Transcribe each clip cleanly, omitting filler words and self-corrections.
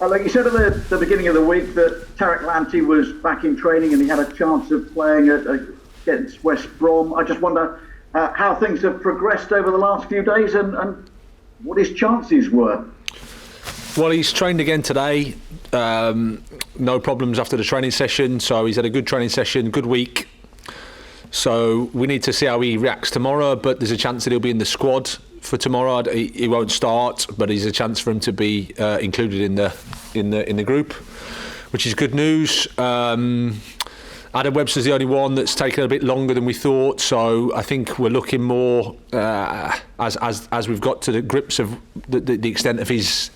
Like you said at the beginning of the week that Tarek Lamptey was back in training and he had a chance of playing against West Brom. I just wonder how things have progressed over the last few days and what his chances were. Well, he's trained again today. No problems after the training session. So he's had a good training session, good week. So we need to see how he reacts tomorrow. But there's a chance that he'll be in the squad for tomorrow. He won't start, but there's a chance for him to be included in the group, which is good news. Adam Webster's the only one that's taken a bit longer than we thought, so I think we're looking more as we've got to the grips of the extent of his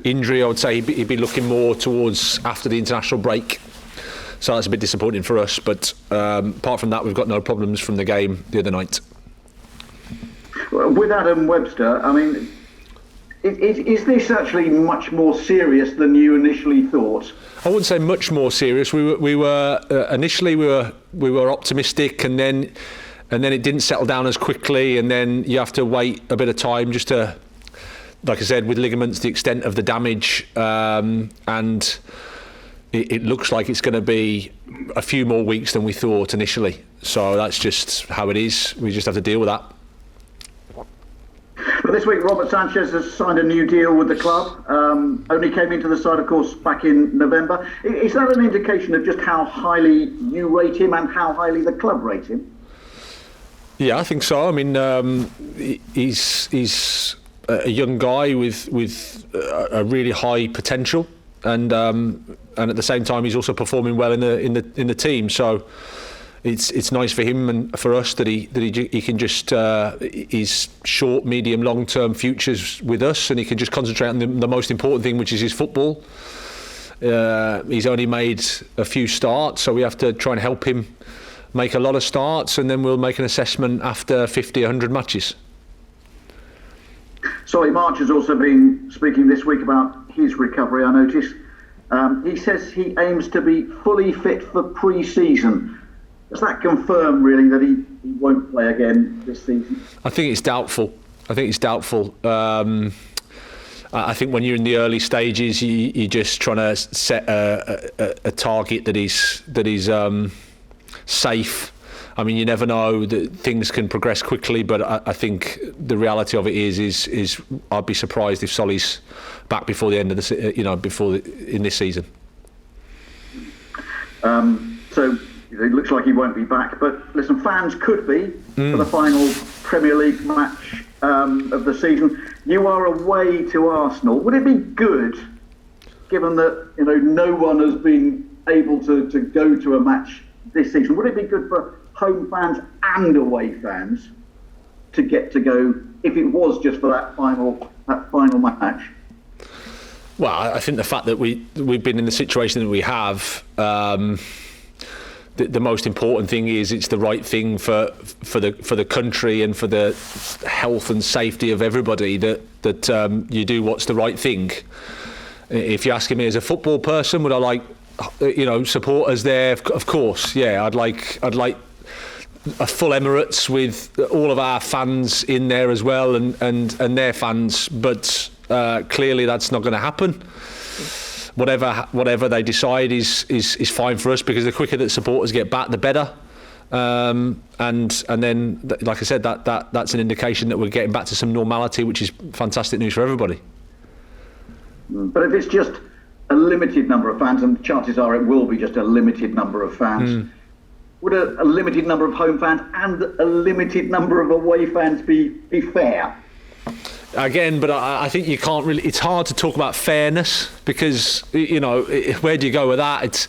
injury. I would say he'd be looking more towards after the international break. So that's a bit disappointing for us, but apart from that, we've got no problems from the game the other night. With Adam Webster, I mean, is this actually much more serious than you initially thought? I wouldn't say much more serious. We were initially we were optimistic, and then it didn't settle down as quickly, and then you have to wait a bit of time just to, like I said, with ligaments, the extent of the damage, and it looks like it's going to be a few more weeks than we thought initially. So that's just how it is. We just have to deal with that. But this week, Robert Sanchez has signed a new deal with the club. Only came into the side, of course, back in November. Is that an indication of just how highly you rate him and how highly the club rate him? Yeah, I think so. I mean, he's a young guy with a really high potential, and at the same time, he's also performing well in the team. So it's nice for him and for us that he can just his short, medium, long-term futures with us, and he can just concentrate on the most important thing, which is his football. He's only made a few starts, so we have to try and help him make a lot of starts, and then we'll make an assessment after 50, 100 matches. Solly March has also been speaking this week about his recovery, I noticed. He says he aims to be fully fit for pre-season. Does that confirm, really, that he won't play again this season? I think it's doubtful. I think when you're in the early stages, you're just trying to set a target that is safe. I mean, you never know that things can progress quickly, but I think the reality of it is I'd be surprised if Solly's back before the end of in this season. So it looks like he won't be back, but listen, fans could be for the final Premier League match of the season. You are away to Arsenal. Would it be good, given that no one has been able to go to a match this season? Would it be good for home fans and away fans to get to go if it was just for that final match? Well, I think the fact that we've been in the situation that we have. The most important thing is it's the right thing for the country and for the health and safety of everybody that you do what's the right thing. If you're asking me as a football person, would I like supporters there? Of course, yeah. I'd like a full Emirates with all of our fans in there as well and their fans, but clearly that's not going to happen. Whatever they decide is fine for us, because the quicker that supporters get back, the better. And then, like I said, that's an indication that we're getting back to some normality, which is fantastic news for everybody. But if it's just a limited number of fans, and chances are it will be just a limited number of fans, would a limited number of home fans and a limited number of away fans be fair? Again, but I think you can't really. It's hard to talk about fairness because where do you go with that? It's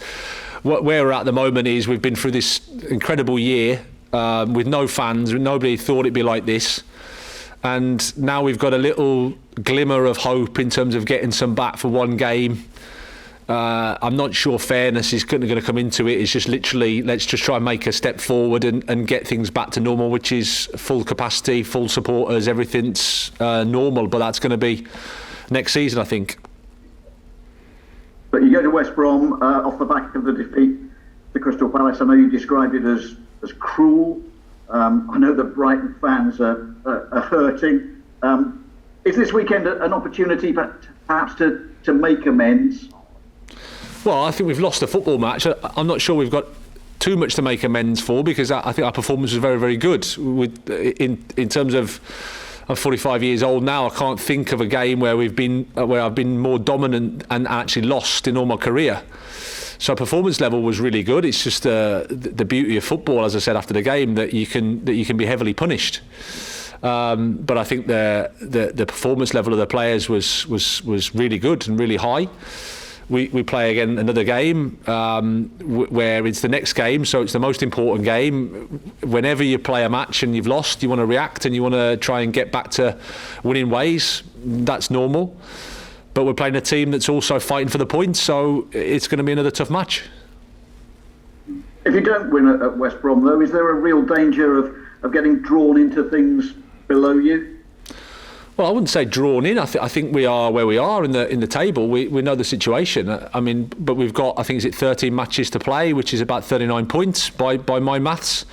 where we're at the moment is we've been through this incredible year with no fans. Nobody thought it'd be like this, and now we've got a little glimmer of hope in terms of getting some back for one game. I'm not sure fairness is going to come into it. It's just literally let's just try and make a step forward and get things back to normal, which is full capacity, full supporters, everything's normal. But that's going to be next season, I think. But you go to West Brom off the back of the defeat to Crystal Palace. I know you described it as cruel. I know the Brighton fans are hurting. Is this weekend an opportunity perhaps to to make amends? Well, I think we've lost a football match. I'm not sure we've got too much to make amends for, because I think our performance was very, very good. In terms of, I'm 45 years old now. I can't think of a game where I've been more dominant and actually lost in all my career. So performance level was really good. It's just the beauty of football, as I said after the game, that you can be heavily punished. But I think the performance level of the players was really good and really high. We play again another game where it's the next game, so it's the most important game. Whenever you play a match and you've lost, you want to react and you want to try and get back to winning ways. That's normal. But we're playing a team that's also fighting for the points, so it's going to be another tough match. If you don't win at West Brom, though, is there a real danger of getting drawn into things below you? Well, I wouldn't say drawn in. I think we are where we are in the table. We know the situation. I mean, but we've got, I think, 13 matches to play, which is about 39 points by my maths.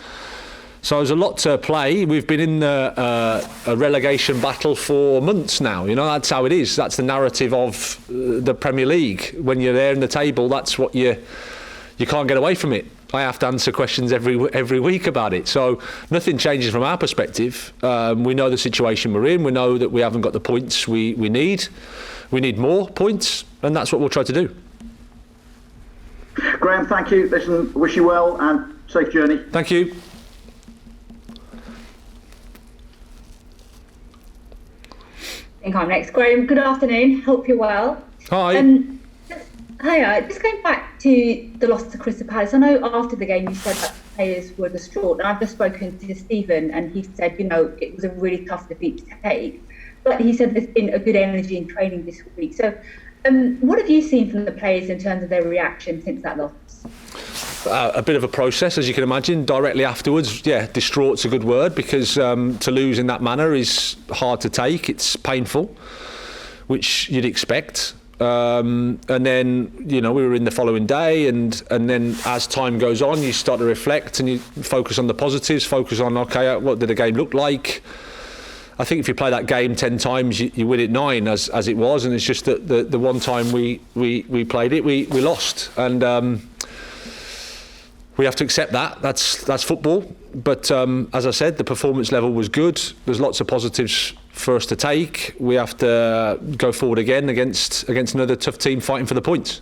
So there's a lot to play. We've been in a relegation battle for months now. You know, that's how it is. That's the narrative of the Premier League. When you're there in the table, that's what you can't get away from it. I have to answer questions every week about it. So nothing changes from our perspective. We know the situation we're in. We know that we haven't got the points we need. We need more points, and that's what we'll try to do. Graham, thank you. Listen, wish you well and safe journey. Thank you. I think I'm next. Graham, good afternoon. Hope you're well. Hi. Hiya. Just going back to the loss to Crystal Palace. I know after the game you said that the players were distraught, and I've just spoken to Stephen, and he said, you know, it was a really tough defeat to take. But he said there's been a good energy in training this week. So, what have you seen from the players in terms of their reaction since that loss? A bit of a process, as you can imagine. Directly afterwards, distraught's a good word, because to lose in that manner is hard to take. It's painful, which you'd expect. And then, you know, we were in the following day, and then as time goes on, you start to reflect and you focus on the positives, focus on, okay, what did the game look like? I think if you play that game 10 times, you win it 9, as it was, and it's just that the one time we played it, we lost. And we have to accept that. That's football. But as I said, the performance level was good. There's lots of positives for us to take. We have to go forward again against another tough team fighting for the points.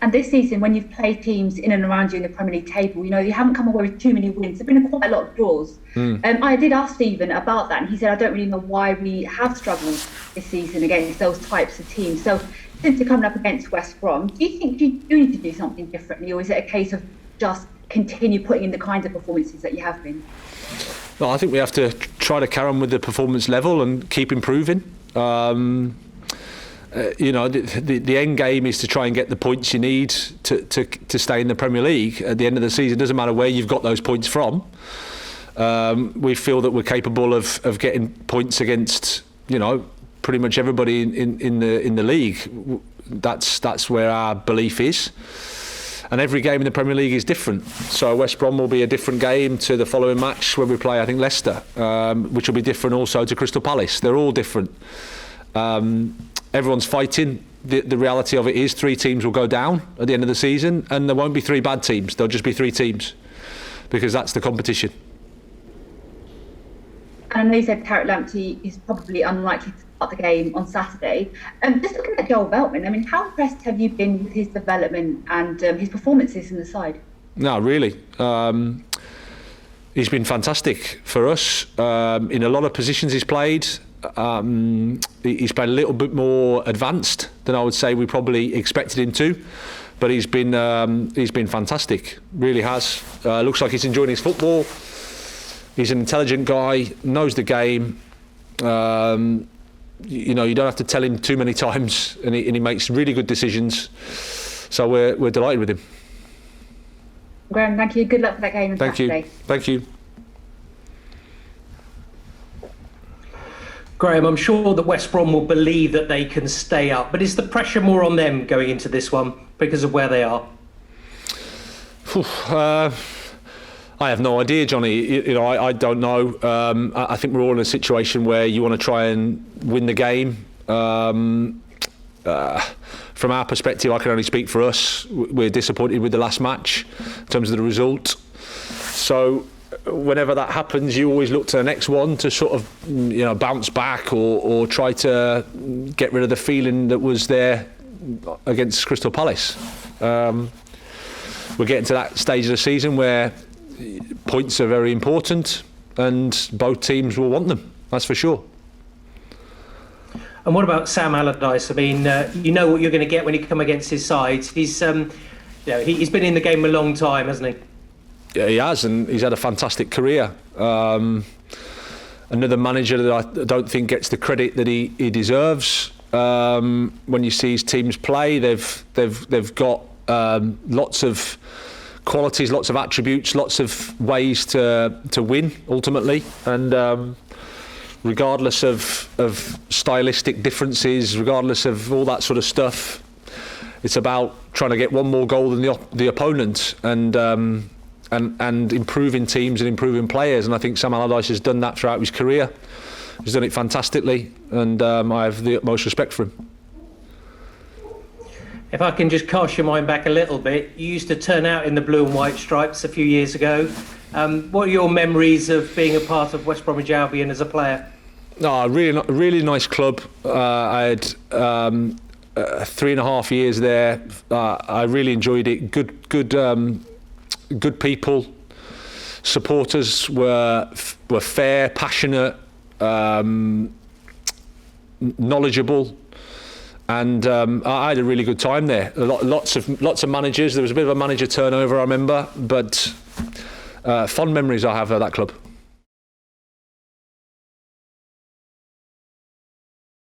And this season, when you've played teams in and around you in the Premier League table, you know, you haven't come away with too many wins. There've been quite a lot of draws. I did ask Stephen about that, and he said, I don't really know why we have struggled this season against those types of teams. So since you're coming up against West Brom, do you think you do need to do something differently, or is it a case of just continue putting in the kinds of performances that you have been? Well, I think we have to try to carry on with the performance level and keep improving. You know, the end game is to try and get the points you need to stay in the Premier League at the end of the season. It doesn't matter where you've got those points from. We feel that we're capable of getting points against, you know, pretty much everybody in the league. That's where our belief is. And every game in the Premier League is different. So West Brom will be a different game to the following match when we play, I think, Leicester, which will be different also to Crystal Palace. They're all different. Everyone's fighting. The reality of it is 3 teams will go down at the end of the season, and there won't be 3 bad teams. There'll just be 3 teams, because that's the competition. And I know you said Tarek Lamptey is probably unlikely to start the game on Saturday. Just looking at Goldbeltman, I mean, how impressed have you been with his development and his performances in the side? No, really. He's been fantastic for us. In a lot of positions he's played. He's played a little bit more advanced than I would say we probably expected him to. But he's been fantastic. Really has. Looks like he's enjoying his football. He's an intelligent guy, knows the game. You know, you don't have to tell him too many times, and he makes really good decisions. So we're delighted with him. Graham, thank you. Good luck for that game on Saturday. Thank you. Graham, I'm sure that West Brom will believe that they can stay up, but is the pressure more on them going into this one because of where they are? I have no idea, Johnny. You know, I don't know. I think we're all in a situation where you want to try and win the game. from our perspective, I can only speak for us. We're disappointed with the last match in terms of the result. So whenever that happens, you always look to the next one to sort of, bounce back or try to get rid of the feeling that was there against Crystal Palace. We're getting to that stage of the season where points are very important, and both teams will want them. That's for sure. And what about Sam Allardyce? I mean, you know what you're going to get when you come against his side. He's been in the game a long time, hasn't he? Yeah, he has, and he's had a fantastic career. Another manager that I don't think gets the credit that he deserves. When you see his teams play, they've got lots of qualities, lots of attributes, lots of ways to win ultimately, and regardless of stylistic differences, regardless of all that sort of stuff, it's about trying to get one more goal than the opponent, and improving teams and improving players. And I think Sam Allardyce has done that throughout his career. He's done it fantastically, and I have the utmost respect for him. If I can just cast your mind back a little bit, you used to turn out in the blue and white stripes a few years ago. What are your memories of being a part of West Bromwich Albion as a player? Really nice club. I had 3.5 years there. I really enjoyed it. Good people. Supporters were fair, passionate, knowledgeable. And I had a really good time there. Lots of managers. There was a bit of a manager turnover, I remember, but fond memories I have of that club.